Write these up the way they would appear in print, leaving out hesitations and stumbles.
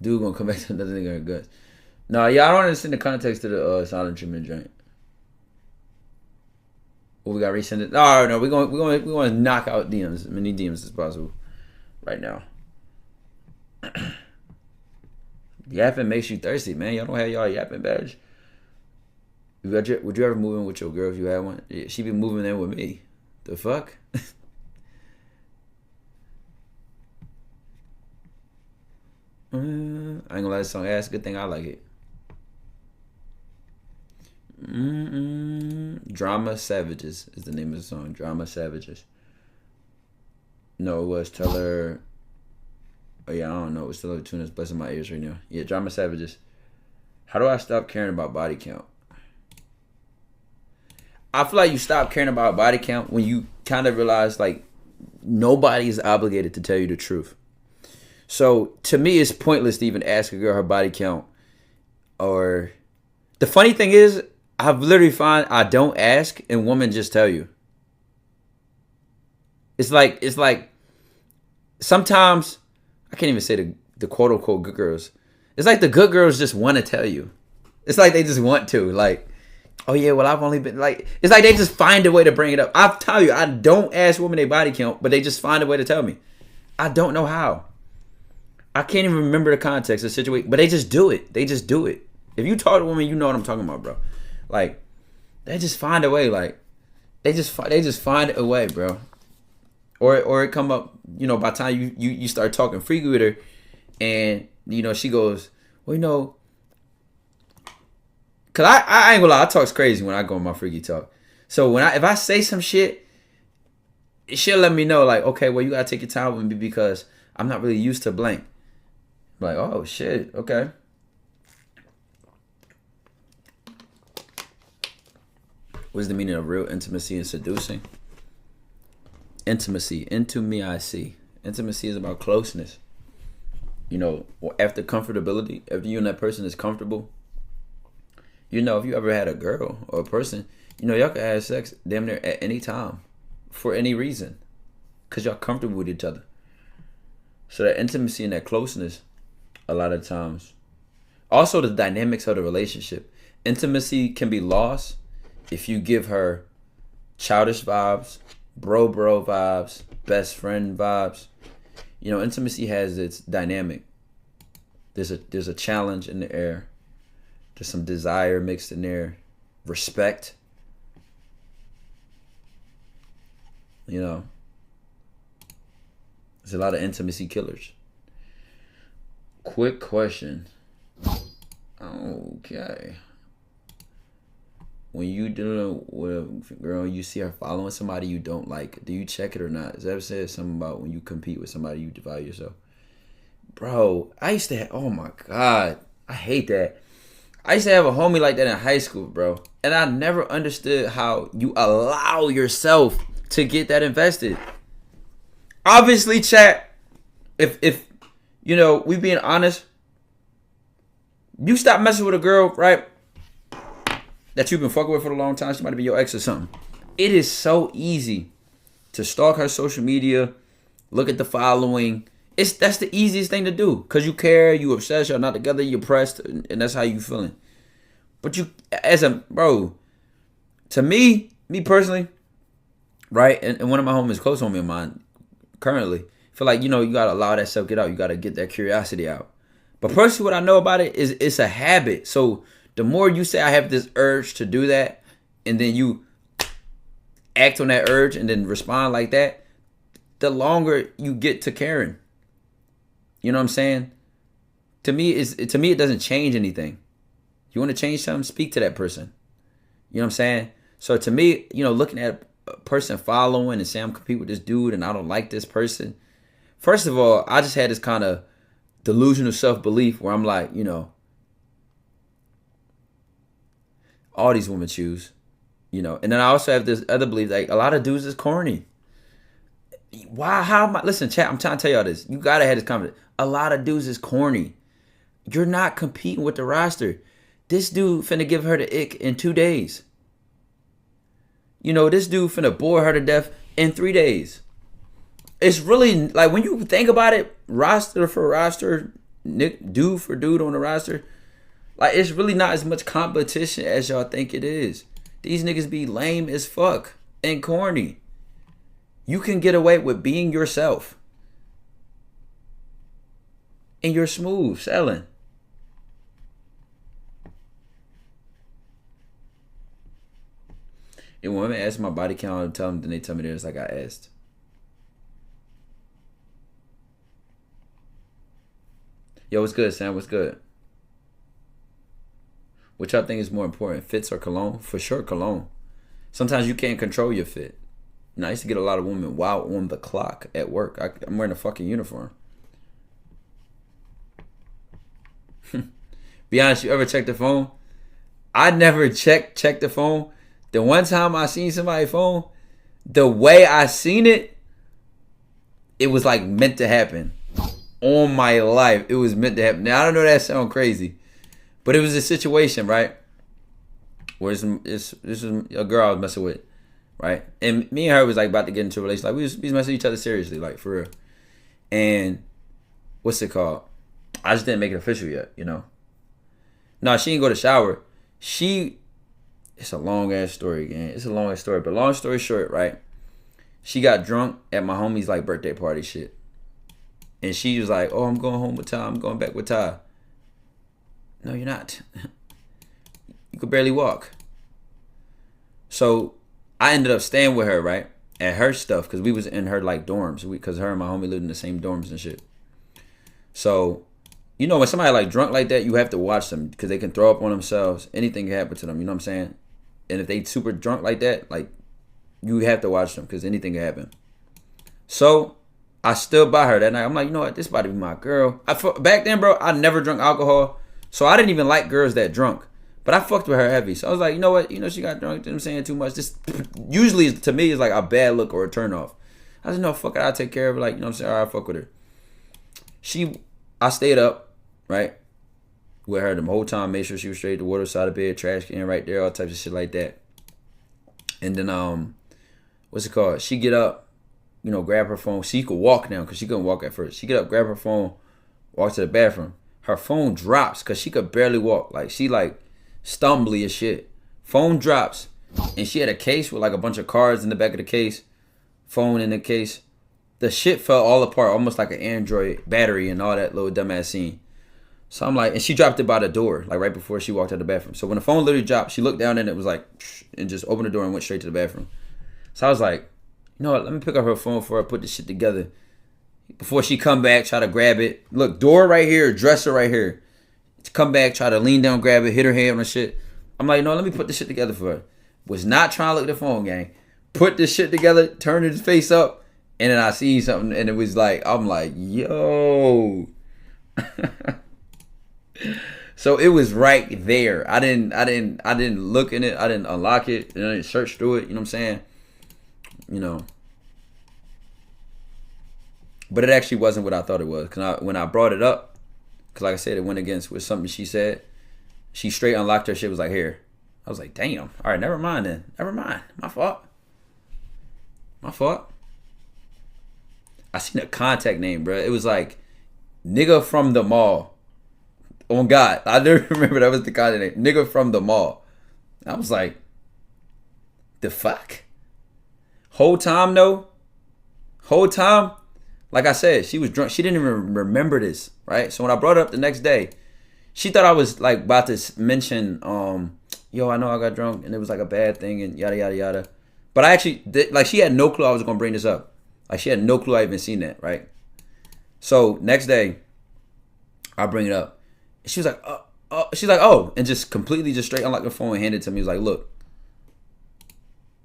Dude gonna come back to another nigga in guts. No, yeah, I don't understand the context of the silent treatment joint. Well, we got resend it. No, we're going to knock out DMs, as many DMs as possible right now. Yapping makes you thirsty, man. Y'all don't have y'all yapping badge. Would you ever move in with your girl if you had one? Yeah, she be moving in with me. The fuck? I ain't gonna lie, this song ass. Good thing I like it. Drama Savages is the name of the song. Drama Savages. No, it was Tell Her. Oh yeah, I don't know. It's still a tune that's blessing my ears right now. Yeah, Drama Savages. How do I stop caring about body count? I feel like you stop caring about body count when you kind of realize like nobody is obligated to tell you the truth. So to me, it's pointless to even ask a girl her body count. Or the funny thing is, I've literally found I don't ask and women just tell you. It's like sometimes I can't even say the quote unquote good girls. It's like the good girls just want to tell you. It's like they just want to. Like, oh yeah, well I've only been like. It's like they just find a way to bring it up. I tell you, I don't ask women their body count, but they just find a way to tell me. I don't know how. I can't even remember the context of the situation, but they just do it. They just do it. If you talk to a woman, you know what I'm talking about, bro. Like, they just find a way. Like, they just find a way, bro. Or it come up, you know, by the time you start talking freaky with her, and you know she goes, well, you know, cause I ain't gonna lie, I talks crazy when I go on my freaky talk. So if I say some shit, she'll let me know like, okay, well you gotta take your time with me because I'm not really used to blank. I'm like, oh shit, okay. What's the meaning of real intimacy and seducing? Intimacy, into me I see. Intimacy is about closeness. You know, after comfortability, after you and that person is comfortable, you know, if you ever had a girl or a person, you know, y'all can have sex damn near at any time for any reason because y'all comfortable with each other. So that intimacy and that closeness, a lot of times. Also, the dynamics of the relationship. Intimacy can be lost if you give her childish vibes, bro vibes, best friend vibes. You know, intimacy has its dynamic. There's a challenge in the air. There's some desire mixed in there. Respect. You know. There's a lot of intimacy killers. Quick question. Okay. When you dealing with a girl, you see her following somebody you don't like, do you check it or not? Does that ever say something about when you compete with somebody you devalue yourself? Bro, I used to have, oh my God, I hate that. I used to have a homie like that in high school, bro. And I never understood how you allow yourself to get that invested. Obviously, chat, if you know, we being honest, you stop messing with a girl, right? That you've been fucking with for a long time, she might be your ex or something. It is so easy to stalk her social media, look at the following. That's the easiest thing to do. Cause you care, you obsessed, y'all not together, you're pressed, and that's how you feeling. But you, as a bro, to me personally, right? And one of my homies, close homie of mine, currently, feel like, you know, you gotta allow that stuff get out. You gotta get that curiosity out. But personally, what I know about it is it's a habit. So the more you say I have this urge to do that, and then you act on that urge and then respond like that, the longer you get to caring. You know what I'm saying? To me, it doesn't change anything. You want to change something, speak to that person. You know what I'm saying? So to me, you know, looking at a person following and saying I'm competing with this dude and I don't like this person. First of all, I just had this kind of delusional self-belief where I'm like, you know, all these women choose, you know. And then I also have this other belief, like a lot of dudes is corny. Why? How am I? Listen, chat, I'm trying to tell y'all this. You gotta have this confidence. A lot of dudes is corny. You're not competing with the roster. This dude finna give her the ick in 2 days. You know, this dude finna bore her to death in 3 days. It's really, like, when you think about it, roster for roster, dude for dude on the roster. Like, it's really not as much competition as y'all think it is. These niggas be lame as fuck and corny. You can get away with being yourself. And you're smooth selling. And when women ask my body count, I tell them, then they tell me this like I asked. Yo, what's good, Sam? What's good? What y'all think is more important, fits or cologne? For sure, cologne. Sometimes you can't control your fit. You know, I used to get a lot of women while on the clock at work. I'm wearing a fucking uniform. Be honest, you ever check the phone? I never check the phone. The one time I seen somebody's phone, the way I seen it, it was like meant to happen. On my life, it was meant to happen. Now, I don't know that sounds crazy, but it was a situation, right? Where this is a girl I was messing with, right? And me and her was like about to get into a relationship. Like we was messing with each other seriously, like for real. And what's it called? I just didn't make it official yet, you know? No, she didn't go to shower. It's a long ass story, again. It's a long ass story, but long story short, right? She got drunk at my homie's like birthday party shit. And she was like, oh, I'm going home with Ty. I'm going back with Ty. No, you're not. You could barely walk. So I ended up staying with her, right? At her stuff, because we was in her like dorms. Because her and my homie lived in the same dorms and shit. So, you know, when somebody like drunk like that, you have to watch them because they can throw up on themselves. Anything can happen to them, you know what I'm saying? And if they super drunk like that, like, you have to watch them because anything can happen. So I stood by her that night. I'm like, you know what? This about to be my girl. Back then, bro, I never drunk alcohol. So I didn't even like girls that drunk. But I fucked with her heavy. So I was like, you know what? You know, she got drunk. You know what I'm saying? Too much. This usually, to me, is like a bad look or a turn off. I said, no, fuck it. I'll take care of her. Like, you know what I'm saying? All right, fuck with her. I stayed up, right? With her the whole time. Made sure she was straight. The water side of bed. Trash can right there. All types of shit like that. And then, what's it called? She get up. You know, grab her phone. She could walk now because she couldn't walk at first. She get up, grab her phone, walk to the bathroom. Her phone drops because she could barely walk. Like, she like stumbly as shit. Phone drops. And she had a case with like a bunch of cards in the back of the case. Phone in the case. The shit fell all apart, almost like an Android battery and all that little dumbass scene. So I'm like, and she dropped it by the door, like right before she walked out the bathroom. So when the phone literally dropped, she looked down and it was like, and just opened the door and went straight to the bathroom. So I was like, you know what, let me pick up her phone for her, put this shit together. Before she come back, try to grab it. Look, door right here, dresser right here. Come back, try to lean down, grab it, hit her head on the shit. I'm like, no, let me put this shit together for her. Was not trying to look at the phone, gang. Put this shit together, turned his face up, and then I see something, and it was like, I'm like, yo. So it was right there. I didn't look in it. I didn't unlock it. And I didn't search through it. You know what I'm saying? You know. But it actually wasn't what I thought it was. Because when I brought it up, because like I said, it went against with something she said. She straight unlocked her shit, was like, here. I was like, damn. All right, never mind then. Never mind. My fault. My fault. I seen a contact name, bro. It was like, nigga from the mall. Oh, God. I never remember that was the contact name. Nigga from the mall. I was like, the fuck? Whole time, though. Whole time. Like I said, she was drunk. She didn't even remember this, right? So when I brought it up the next day, she thought I was like about to mention, yo, I know I got drunk and it was like a bad thing and yada, yada, yada. But I actually, like she had no clue I was going to bring this up. Like she had no clue I even seen that, right? So next day, I bring it up. She was like, oh, and just completely just straight unlocked the phone and handed it to me. He was like, look.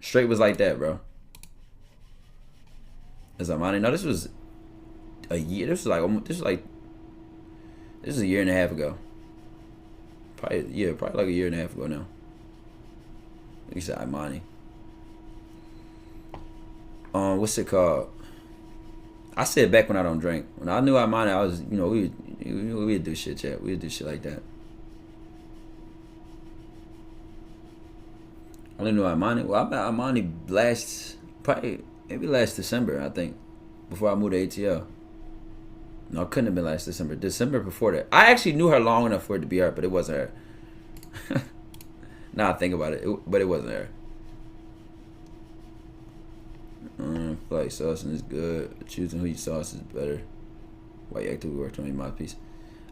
Straight was like that, bro. As I'm on it. No, this was a year. This was a year and a half ago. Probably like a year and a half ago now. Like you said, Imani. What's it called? I said back when I don't drink. When I knew Imani, I was, we'd do shit, chat. We'd do shit like that. I only knew Imani. Well, I met Imani maybe last December, I think, before I moved to ATL. No, it couldn't have been last December. December before that. I actually knew her long enough for it to be her, but it wasn't her. Now I think about it, but it wasn't her. Like saucing is good. Choosing who you sauce is better. Why you actively work on your mouthpiece?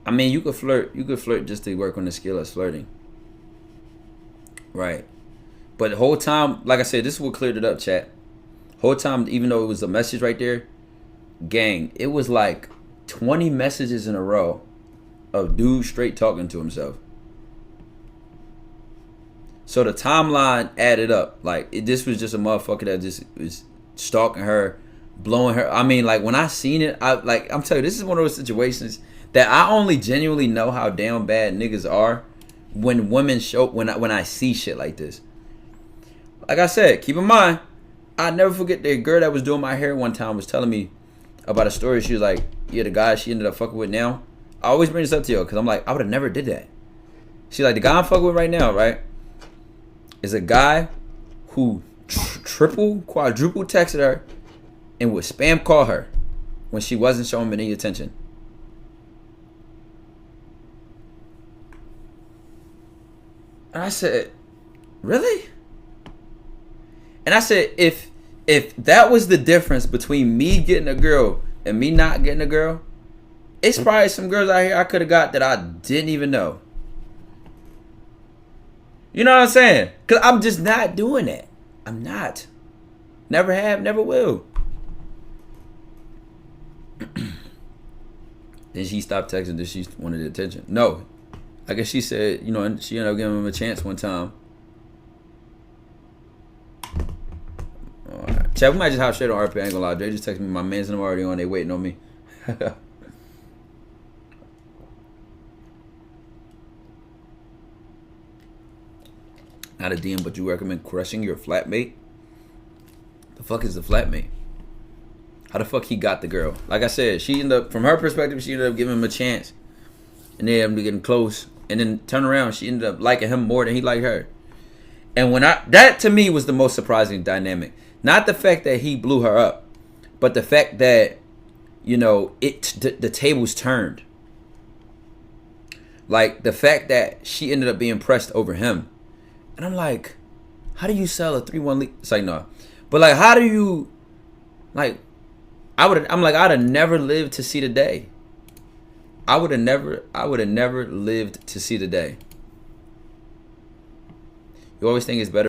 I mean, you could flirt. You could flirt just to work on the skill of flirting. Right. But the whole time, like I said, this is what cleared it up, chat. Whole time, even though it was a message right there, gang, it was like 20 messages in a row of dude straight talking to himself. So the timeline added up. Like, this was just a motherfucker that just was stalking her, blowing her. I mean, like, when I seen it, I'm telling you, this is one of those situations that I only genuinely know how damn bad niggas are when women show, when I see shit like this. Like I said, keep in mind, I never forget the girl that was doing my hair one time was telling me about a story. She was like, yeah, the guy she ended up fucking with now. I always bring this up to you because I'm like, I would have never did that. She's like, the guy I'm fucking with right now, right, is a guy who triple, quadruple texted her and would spam call her when she wasn't showing me any attention. And I said, really? And I said, if that was the difference between me getting a girl and me not getting a girl, it's probably some girls out here I could have got that I didn't even know. You know what I'm saying? Because I'm just not doing that. I'm not. Never have, never will. Then she stopped texting. Then she wanted attention. No. I guess she said, you know, and she ended up giving him a chance one time. Alright. Chat, we might just hop straight on RP. I ain't gonna lie. Dre just texted me. My mans and them already on. They waiting on me. Not a DM, but you recommend crushing your flatmate? The fuck is the flatmate? How the fuck he got the girl? Like I said, she ended up, from her perspective, she ended up giving him a chance. And they ended up getting close. And then turn around, she ended up liking him more than he liked her. And when that to me was the most surprising dynamic. Not the fact that he blew her up, but the fact that, you know, the tables turned. Like the fact that she ended up being pressed over him. And I'm like, how do you sell a 3-1 lead? It's like, no. But like, how do you, like, I'd have never lived to see the day. I would have never lived to see the day. You always think it's better